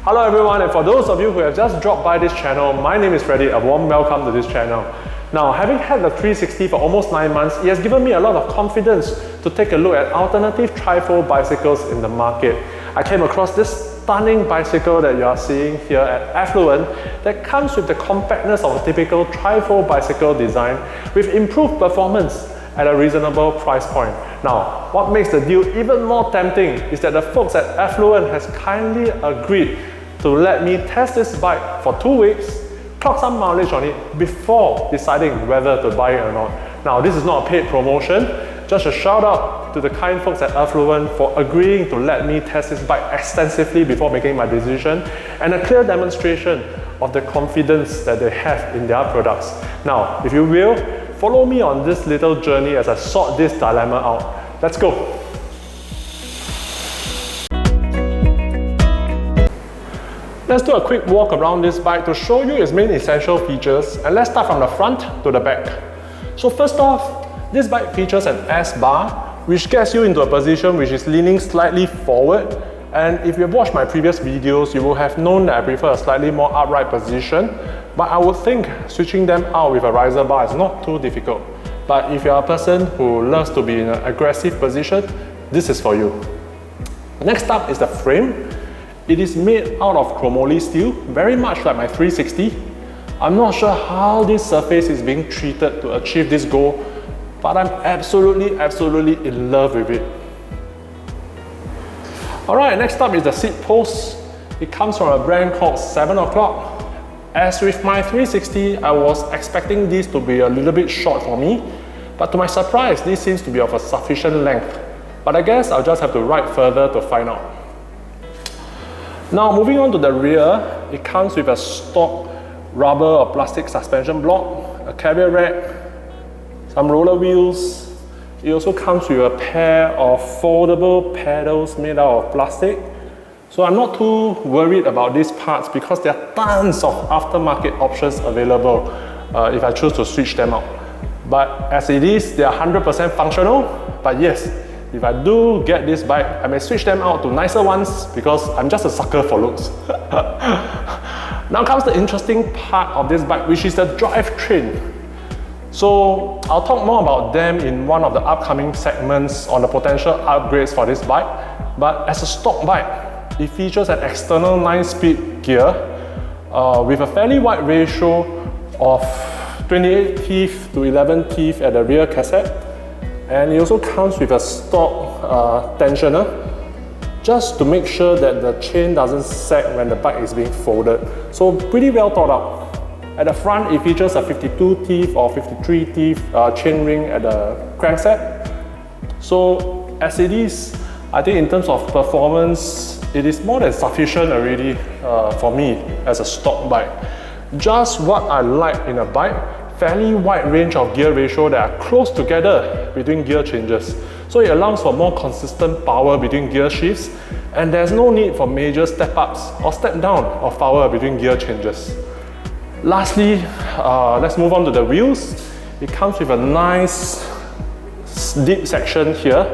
Hello everyone, and for those of you who have just dropped by this channel, my name is Freddy. A warm welcome to this channel. Now, having had the 360 for almost 9 months, it has given me a lot of confidence to take a look at alternative trifold bicycles in the market. I came across this stunning bicycle that you are seeing here at Afluen that comes with the compactness of a typical trifold bicycle design with improved performance at a reasonable price point. Now, what makes the deal even more tempting is that the folks at Afluen has kindly agreed to let me test this bike for 2 weeks, clock some mileage on it before deciding whether to buy it or not. Now, this is not a paid promotion, just a shout out to the kind folks at Afluen for agreeing to let me test this bike extensively before making my decision, and a clear demonstration of the confidence that they have in their products. Now, if you will, follow me on this little journey as I sort this dilemma out. Let's go! Let's do a quick walk around this bike to show you its main essential features, and let's start from the front to the back. So first off, this bike features an S-bar, which gets you into a position which is leaning slightly forward, and if you've watched my previous videos, you will have known that I prefer a slightly more upright position, but I would think switching them out with a riser bar is not too difficult. But if you're a person who loves to be in an aggressive position, this is for you. Next up is the frame. It is made out of chromoly steel, very much like my 360. I'm not sure how this surface is being treated to achieve this goal, but I'm absolutely in love with it. Alright, next up is the seat post. It comes from a brand called 7 O'Clock. As with my 360, I was expecting this to be a little bit short for me, but to my surprise, this seems to be of a sufficient length. But I guess I'll just have to ride further to find out. Now, moving on to the rear, it comes with a stock rubber or plastic suspension block, a carrier rack, some roller wheels. It also comes with a pair of foldable pedals made out of plastic. So I'm not too worried about these parts because there are tons of aftermarket options available if I choose to switch them out. But as it is, they are 100% functional. But yes, if I do get this bike, I may switch them out to nicer ones because I'm just a sucker for looks. Now comes the interesting part of this bike, which is the drivetrain. So I'll talk more about them in one of the upcoming segments on the potential upgrades for this bike. But as a stock bike, it features an external 9-speed gear with a fairly wide ratio of 28 teeth to 11 teeth at the rear cassette, and it also comes with a stock tensioner just to make sure that the chain doesn't sag when the bike is being folded. So pretty well thought out. At the front, it features a 52 teeth or 53 teeth chain ring at the crankset. So as it is, I think in terms of performance, it is more than sufficient already for me as a stock bike. Just what I like in a bike, fairly wide range of gear ratio that are close together between gear changes. So it allows for more consistent power between gear shifts, and there's no need for major step ups or step down of power between gear changes. Lastly, let's move on to the wheels. It comes with a nice deep section here,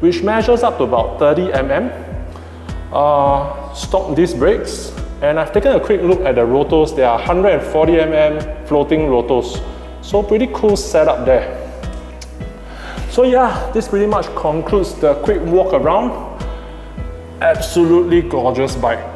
which measures up to about 30 mm. Stock disc brakes, and I've taken a quick look at the rotors. They are 140 mm floating rotors, so pretty cool setup there. So yeah, this pretty much concludes the quick walk around. Absolutely gorgeous bike.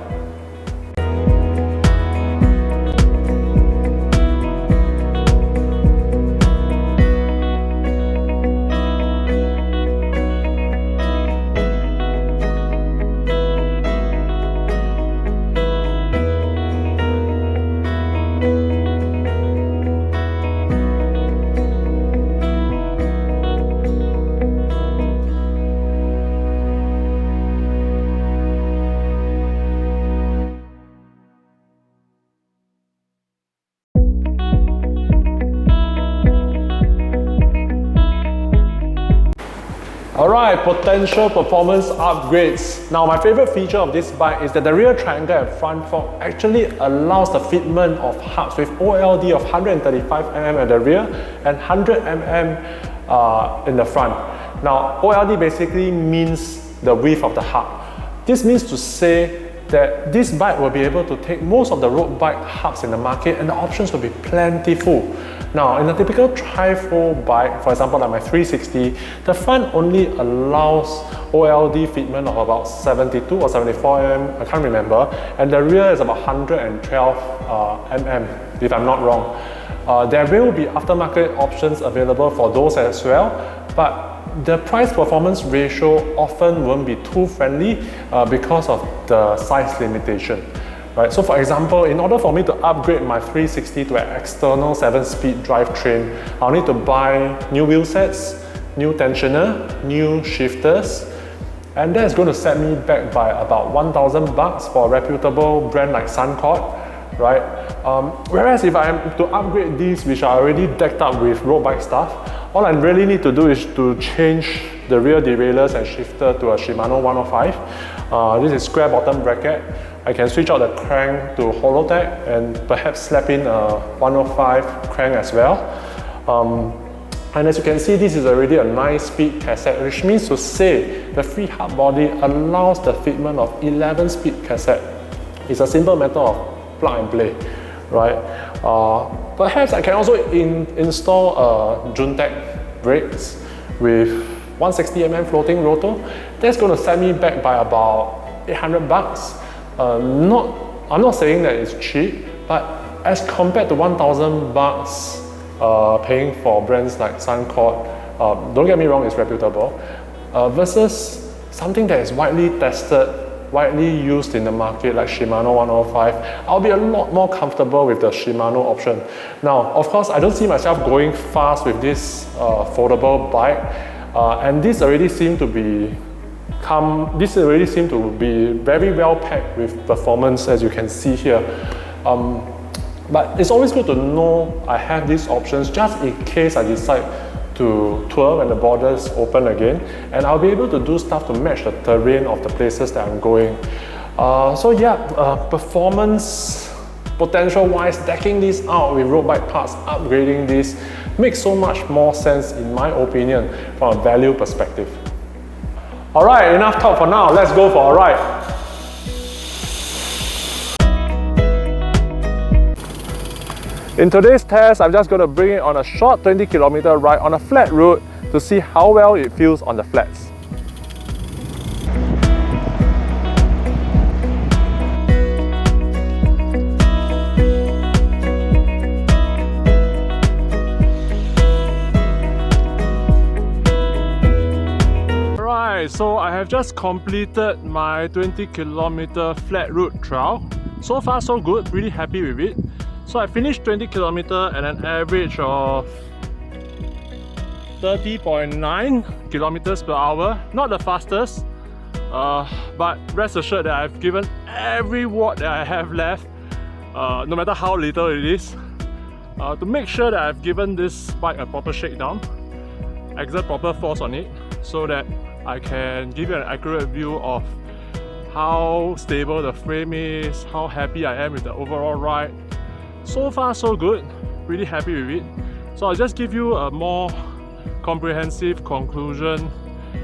Alright, potential performance upgrades. Now, my favorite feature of this bike is that the rear triangle and front fork actually allows the fitment of hubs with OLD of 135 mm at the rear and 100 mm in the front. Now, OLD basically means the width of the hub. This means to say that this bike will be able to take most of the road bike hubs in the market, and the options will be plentiful. Now, in a typical trifold bike, for example like my 360, the front only allows OLD fitment of about 72 or 74 mm, I can't remember, and the rear is about 112 mm, if I'm not wrong. There will be aftermarket options available for those as well, but the price-performance ratio often won't be too friendly because of the size limitation. Right? So for example, in order for me to upgrade my 360 to an external 7-speed drivetrain, I'll need to buy new wheel sets, new tensioner, new shifters, and that's going to set me back by about 1,000 bucks for a reputable brand like Suncord, right? Whereas if I am to upgrade these, which are already decked up with road bike stuff, all I really need to do is to change the rear derailleurs and shifter to a Shimano 105. This is square bottom bracket. I can switch out the crank to Holotech and perhaps slap in a 105 crank as well. And as you can see, this is already a 9-speed cassette, which means to say the free hub body allows the fitment of 11-speed cassette. It's a simple matter of plug and play, right? Perhaps I can also install Juntec brakes with 160mm floating rotor. That's going to set me back by about 800 bucks. I'm not saying that it's cheap, but as compared to 1,000 bucks paying for brands like Suncord, don't get me wrong, it's reputable, versus something that is widely tested, widely used in the market like Shimano 105, I'll be a lot more comfortable with the Shimano option. Now, of course, I don't see myself going fast with this foldable bike, and this already seemed to be very well packed with performance, as you can see here. But it's always good to know I have these options just in case I decide to tour when the borders open again, and I'll be able to do stuff to match the terrain of the places that I'm going. So yeah, performance potential wise, decking this out with road bike parts, upgrading this makes so much more sense in my opinion from a value perspective. Alright, enough talk for now, let's go for a ride. In today's test, I'm just going to bring it on a short 20km ride on a flat road to see how well it feels on the flats. Alright, so I have just completed my 20km flat route trial. So far so good, pretty happy with it. So I finished 20km at an average of 30.9 kilometers per hour. Not the fastest, but rest assured that I've given every watt that I have left, no matter how little it is, to make sure that I've given this bike a proper shakedown, exert proper force on it, so that I can give you an accurate view of how stable the frame is, how happy I am with the overall ride. So far so good, really happy with it. So I'll just give you a more comprehensive conclusion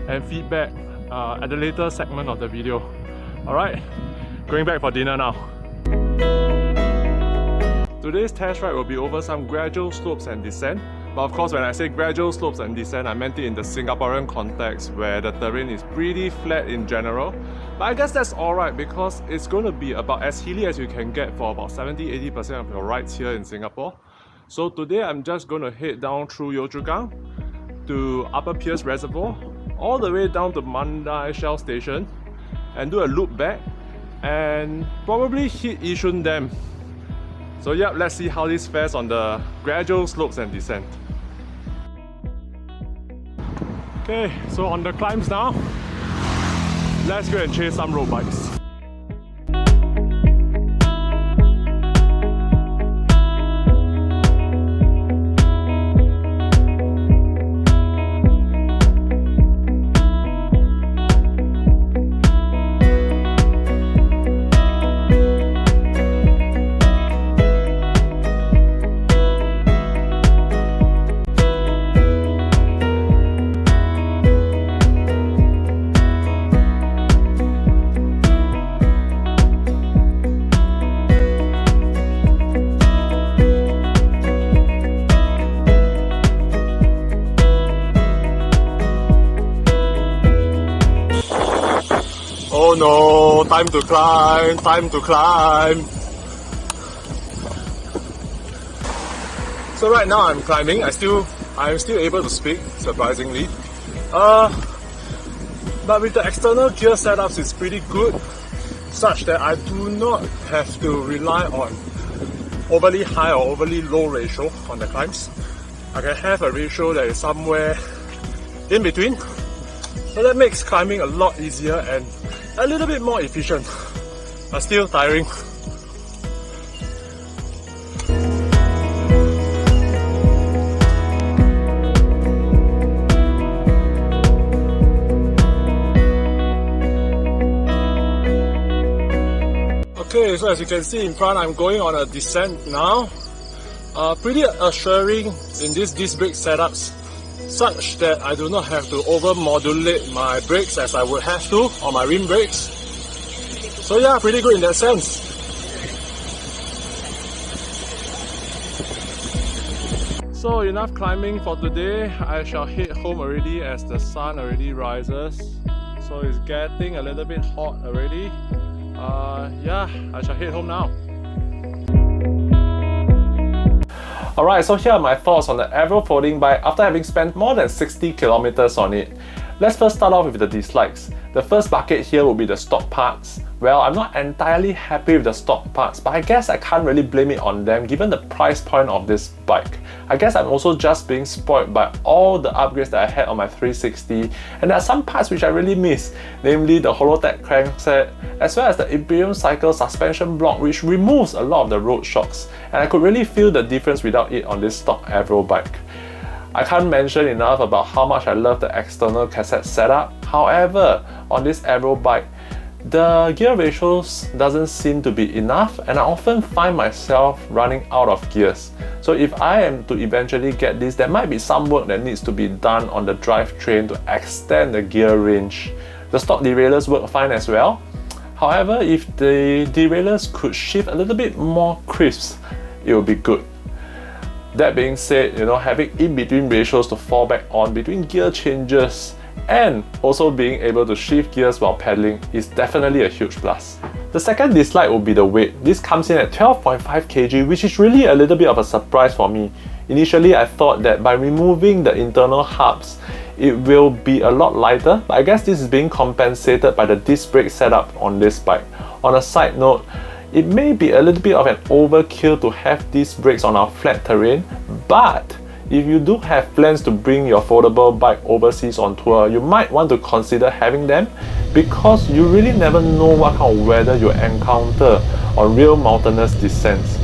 and feedback at the later segment of the video. Alright, going back for dinner now. Today's test ride will be over some gradual slopes and descent. But of course, when I say gradual slopes and descent, I meant it in the Singaporean context where the terrain is pretty flat in general. But I guess that's alright because it's going to be about as hilly as you can get for about 70-80% of your rides here in Singapore. So today I'm just going to head down through Yio Chu Kang to Upper Pierce Reservoir, all the way down to Mandai Shell Station, and do a loop back and probably hit Yishun Dam. So yeah, let's see how this fares on the gradual slopes and descent. Okay, so on the climbs now, let's go and chase some road bikes. Oh no, time to climb, time to climb. So right now I'm climbing. I'm still able to speak, surprisingly. But with the external gear setups, it's pretty good, such that I do not have to rely on overly high or overly low ratio on the climbs. I can have a ratio that is somewhere in between. So that makes climbing a lot easier and a little bit more efficient, but still tiring. Okay, so as you can see in front, I'm going on a descent now. Pretty assuring in these disc brake setups, such that I do not have to over-modulate my brakes as I would have to on my rim brakes. So yeah, pretty good in that sense. So enough climbing for today. I shall head home already as the sun already rises. So it's getting a little bit hot already. Yeah, I shall head home now. Alright, so here are my thoughts on the Avro folding bike after having spent more than 60 kilometers on it. Let's first start off with the dislikes. The first bucket here will be the stock parts. Well, I'm not entirely happy with the stock parts, but I guess I can't really blame it on them given the price point of this bike. I guess I'm also just being spoiled by all the upgrades that I had on my 360, and there are some parts which I really miss, namely the Holotech crankset, as well as the Imperium Cycle suspension block, which removes a lot of the road shocks, and I could really feel the difference without it on this stock Avro bike. I can't mention enough about how much I love the external cassette setup. However, on this Avro bike, the gear ratios doesn't seem to be enough, and I often find myself running out of gears. So if I am to eventually get this, there might be some work that needs to be done on the drivetrain to extend the gear range. The stock derailleurs work fine as well. However, if the derailleurs could shift a little bit more crisp, it would be good. That being said, having in-between ratios to fall back on between gear changes and also being able to shift gears while pedaling is definitely a huge plus. The second dislike will be the weight. This comes in at 12.5 kg, which is really a little bit of a surprise for me. Initially, I thought that by removing the internal hubs, it will be a lot lighter, but I guess this is being compensated by the disc brake setup on this bike. On a side note, it may be a little bit of an overkill to have these brakes on our flat terrain, but if you do have plans to bring your foldable bike overseas on tour, you might want to consider having them, because you really never know what kind of weather you encounter on real mountainous descents.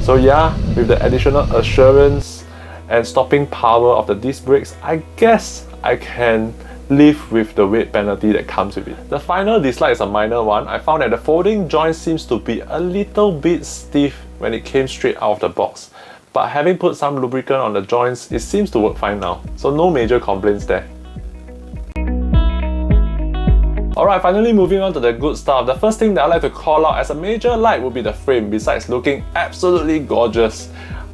So yeah, with the additional assurance and stopping power of the disc brakes, I guess I can live with the weight penalty that comes with it. The final dislike is a minor one. I found that the folding joint seems to be a little bit stiff when it came straight out of the box. But having put some lubricant on the joints, it seems to work fine now. So no major complaints there. Alright, finally moving on to the good stuff. The first thing that I like to call out as a major like would be the frame, besides looking absolutely gorgeous.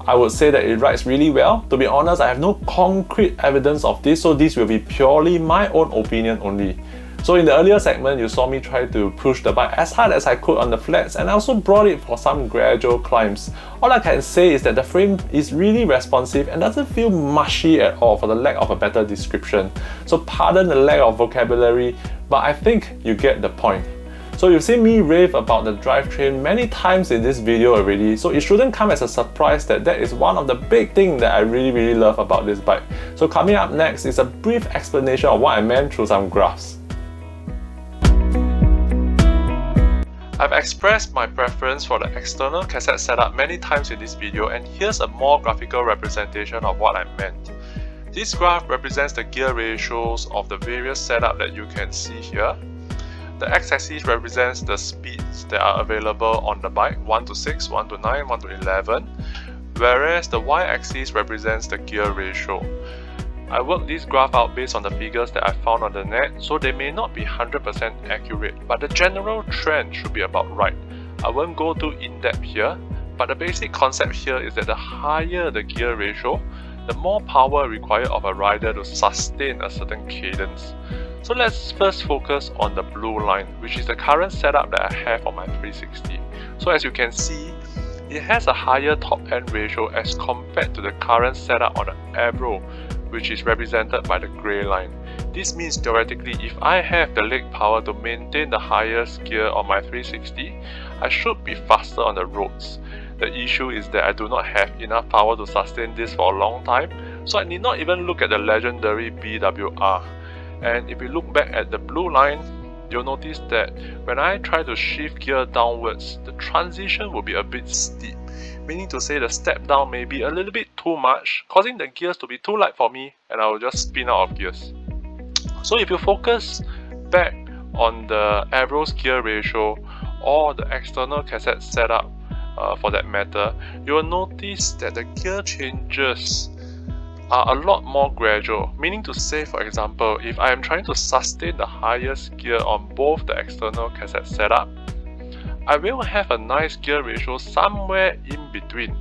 I would say that it rides really well. To be honest, I have no concrete evidence of this, so this will be purely my own opinion only. So in the earlier segment, you saw me try to push the bike as hard as I could on the flats, and I also brought it for some gradual climbs. All I can say is that the frame is really responsive and doesn't feel mushy at all, for the lack of a better description. So pardon the lack of vocabulary, but I think you get the point. So you've seen me rave about the drivetrain many times in this video already, so it shouldn't come as a surprise that that is one of the big things that I really love about this bike. So coming up next is a brief explanation of what I meant through some graphs. I've expressed my preference for the external cassette setup many times in this video, and here's a more graphical representation of what I meant. This graph represents the gear ratios of the various setups that you can see here. The x-axis represents the speeds that are available on the bike, 1 to 6, 1 to 9, 1 to 11, whereas the y-axis represents the gear ratio. I worked this graph out based on the figures that I found on the net, so they may not be 100% accurate, but the general trend should be about right. I won't go too in-depth here, but the basic concept here is that the higher the gear ratio, the more power required of a rider to sustain a certain cadence. So let's first focus on the blue line, which is the current setup that I have on my 360. So as you can see, it has a higher top end ratio as compared to the current setup on the Avro, which is represented by the grey line. This means theoretically, if I have the leg power to maintain the highest gear on my 360, I should be faster on the roads. The issue is that I do not have enough power to sustain this for a long time, so I need not even look at the legendary BWR. And if you look back at the blue line, you'll notice that when I try to shift gear downwards, the transition will be a bit steep, meaning to say the step down may be a little bit too much, causing the gears to be too light for me, and I will just spin out of gears. So if you focus back on the Avro's gear ratio or the external cassette setup for that matter, you will notice that the gear changes are a lot more gradual, meaning to say, for example, if I am trying to sustain the highest gear on both the external cassette setup, I will have a nice gear ratio somewhere in between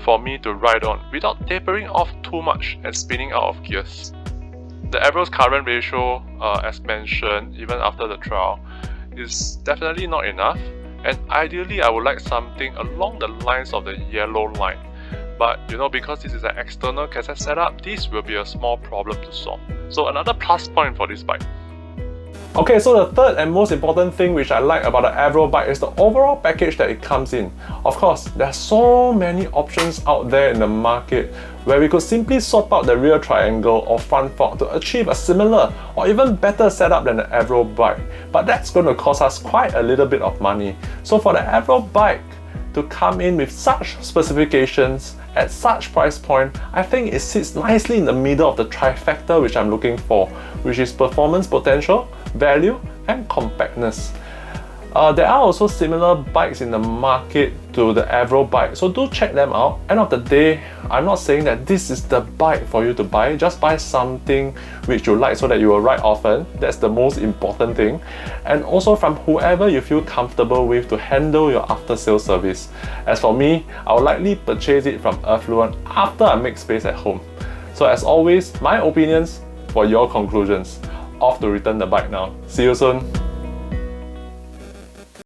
for me to ride on without tapering off too much and spinning out of gears. The Avro's current ratio, as mentioned, even after the trial, is definitely not enough, and ideally I would like something along the lines of the yellow line. But because this is an external cassette setup, this will be a small problem to solve. So another plus point for this bike. Okay, so the third and most important thing which I like about the Avro bike is the overall package that it comes in. Of course, there are so many options out there in the market where we could simply swap out the rear triangle or front fork to achieve a similar or even better setup than the Avro bike. But that's going to cost us quite a little bit of money. So for the Avro bike to come in with such specifications at such price point, I think it sits nicely in the middle of the trifecta which I'm looking for, which is performance potential, value, and compactness. There are also similar bikes in the market to the Avro bike, so do check them out. End of the day, I'm not saying that this is the bike for you to buy. Just buy something which you like so that you will ride often. That's the most important thing. And also from whoever you feel comfortable with to handle your after sales service. As for me, I will likely purchase it from Afluen after I make space at home. So as always, my opinions for your conclusions. Off to return the bike now. See you soon.